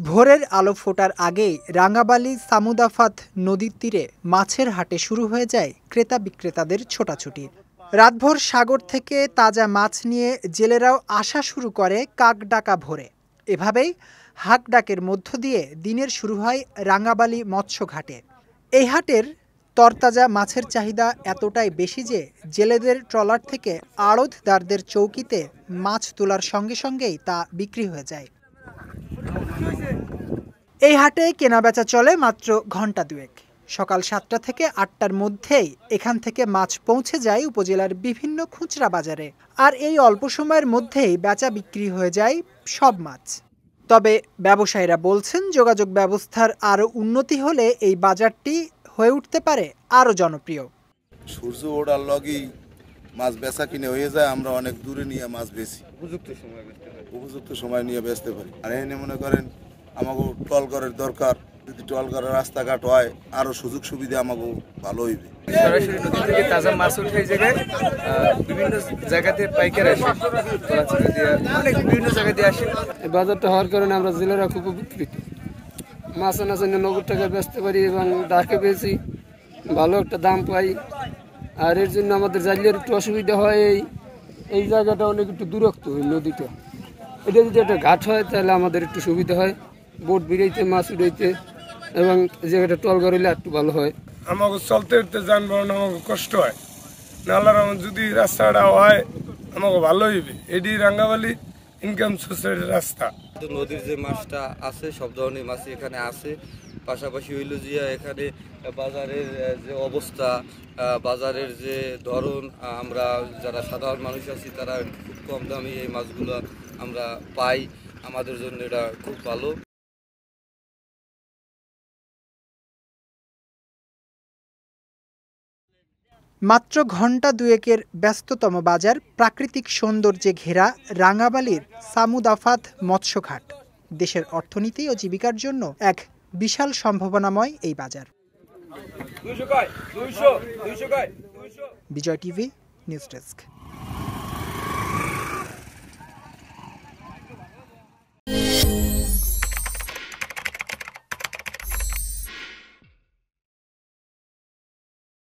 ভোরের আলো ফোটার আগেই রাঙ্গাবালী সামুদাফাত নদীর তীরে মাছের হাটে শুরু হয়ে যায় ক্রেতা বিক্রেতাদের ছোটাছুটি। রাতভর সাগর থেকে তাজা মাছ নিয়ে জেলেরাও আসা শুরু করে কাকডাকা ভোরে। এভাবেই হাক ডাকের মধ্য দিয়ে দিনের শুরু হয় রাঙ্গাবালী মৎস্য ঘাটে। এই হাটের তরতাজা মাছের চাহিদা এতটাই বেশি যে জেলেদের ট্রলার থেকে আড়তদারদের চৌকিতে মাছ তোলার সঙ্গে সঙ্গেই তা বিক্রি হয়ে যায়। এই হাটে কেনাবেচা চলে মাত্র ঘণ্টা দুয়েক। সকাল ৭টা থেকে ৮টার মধ্যেই এখান থেকে মাছ পৌঁছে যায় উপজেলার বিভিন্ন খুচরা বাজারে। আর এই অল্প সময়ের মধ্যেই বেচা বিক্রি হয়ে যায় সব মাছ। তবে ব্যবসায়ীরা বলছেন, যোগাযোগ ব্যবস্থার আরও উন্নতি হলে এই বাজারটি হয়ে উঠতে পারে আরও জনপ্রিয়। সূর্য ওঠার লগেই মাছ বেচা কিনে হয়ে যায়, আমরা অনেক দূরে নিয়ে মাছ বেচি, উপযুক্ত সময় নিয়ে বেচতে পারি। আর এনে মনে করেন আমাকে টলঘরের দরকার, যদি টলঘরের রাস্তাঘাট হয় আরো সুযোগ সুবিধা আমাকে ভালো হইবে। সরাসরি নদী থেকে তাজা মাছ উঠে এই জায়গায় বিভিন্ন জায়গাতে পাইকার আসে, অনেক বিভিন্ন জায়গা দিয়ে আসে। এই বাজারটা হওয়ার কারণে আমরা জেলেরা খুব উপকৃত। মাছ আনার জন্য 90 টাকা বেচতে পারি এবং ডাকে বেশি ভালো একটা দাম পাই। আর এর জন্য আমাদের জালিয়ার একটু অসুবিধা হয়, এই জায়গাটা অনেক একটু দূরত্ব, ওই নদীটা। এটা যদি একটা ঘাট হয় তাহলে আমাদের একটু সুবিধা হয়, বোট বেরোইতে মাছ উড়াইতে, এবং এই জায়গাটা টল গড়লে একটু ভালো হয়। আমাকে চলতে উঠতে যানবাহন আমাকে কষ্ট হয়, নালার যদি রাস্তাটা হয় আমাকে ভালো হইবে। এটি রাঙ্গাবালী ইনকাম সোর্সের রাস্তা। নদীর যে মাছটা আছে সব ধরনের মাছই এখানে আছে। পাশাপাশি হইল যে এখানে বাজারের যে অবস্থা, বাজারের যে ধরন, আমরা যারা সাধারণ মানুষ আছি তারা খুব কম দামে এই মাছগুলো আমরা পাই। আমাদের জন্য এটা খুব ভালো। মাত্র ঘণ্টা দুয়েকের ব্যস্ততম বাজার প্রাকৃতিক সৌন্দর্যে ঘেরা রাঙ্গাবালীর সামুদাফাত মৎস্যঘাট। দেশের অর্থনীতি ও জীবিকার জন্য এক বিশাল সম্ভাবনাময় এই বাজার। বিজয় টিভি নিউজ ডেস্ক।